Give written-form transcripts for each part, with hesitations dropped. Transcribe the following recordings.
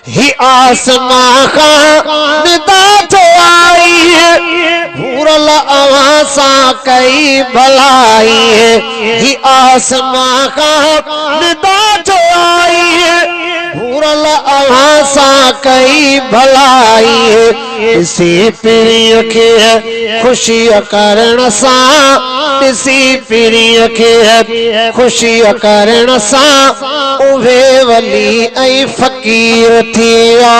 ही आसमां का निदा तो आई है भूरल अवां सां कई भलाई है ही आसमां का निदा तो आई है भूरल अवां सां कई भलाई है इसी पीढ़ीअ खे खुशी करण सां इसी पीढ़ीअ खे खुशी करण सां उहे वली ऐं फकीर थी विया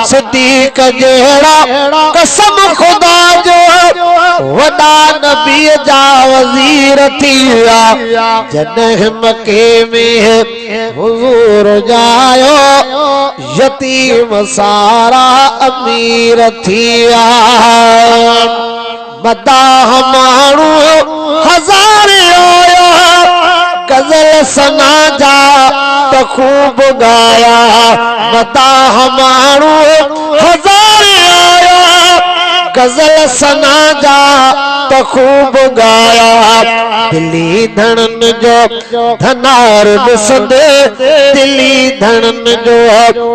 सिद्दीक़ जहिड़ा कसम खुदा जो वॾा नबीअ जा वज़ीर थी विया जॾहिं मके में हुज़ूर जायो यतीम सारा अमीर थी विया मदाह माण्हू हज़ार आया गज़ल सना जा त खूब गाया मदाह माण्हू हज़ार आया गज़ल सना जा त खूब गाया दिल्ली धड़न जो धनार ॾिसंदे दिल्ली धड़न जो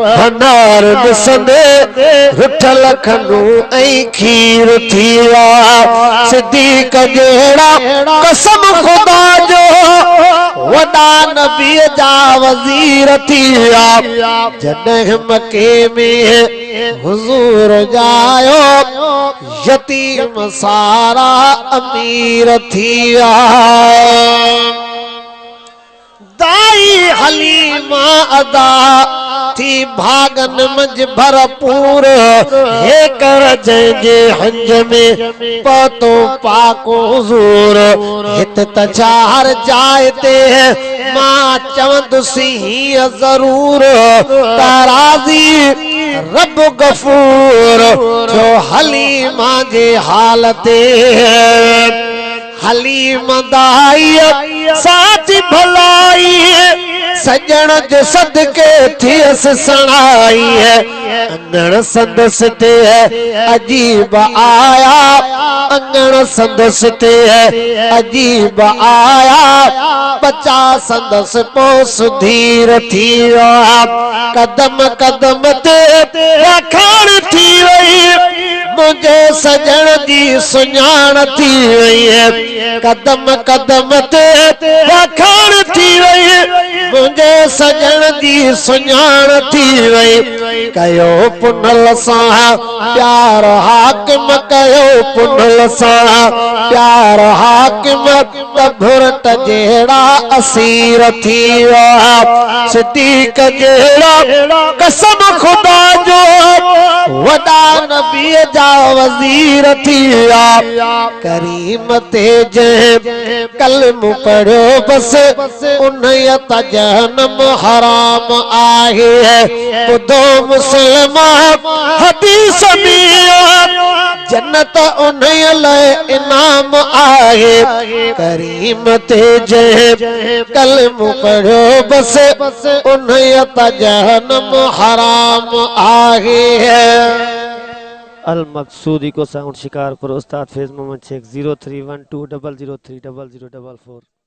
धनार ॾिसंदे रुठल खनू ऐं खीर थी विया सिद्दीक़ जहिड़ा कसम खुदा जो वॾा नबीअ जा वज़ीर थी विया जॾहिं मके में हुज़ूर जायो यतीम सारा अमीर थी विया दाई हलीमा अदा थी भागन मंझ भरपूर हे कर जंहिंजे हंज में पतो पाको हुज़ूर हित त चार जाइ ते मां चवंदुसि हीअं ज़रूर ताराज़ी रब गफूर जो हलीमा जे हाल ते हलीमा दाई साच भलाई सजण जो सदके थियस सणाई है अंगण संदस ते अजीब आया अंगण संदस ते अजीब आया बचा संदस पो सुधीर थी विया कदम कदम ते रखण थी वई मुझे सजण जी सुञाण थी वई है कदम कदम ते रखण थी वई मुझे सजण जी सुञाण थी वई कयो पुनल सां प्यार हाकिम कयो पुनल सां प्यार हाकिम भुरट जहिड़ा असीर थी विया सिद्दीक़ जहिड़ा कसम खुदा जो वॾा नबीअ जा वज़ीर थी विया करीम ते जंहिं कलम पढ़ियो बसि उन्हीअ त जहन्नम हराम आहे ॿुधो मुस्लमान हदीस में जन्नत उन्हीअ लाइ इनाम आहे करीम ते जंहिं कलम पढ़ियो बसि उन्हीअ त जहन्नम हराम आहे अल मकसूदी को साउंड शिकारपुर उस्ताद फैज मोहम्मद शेख 031200300044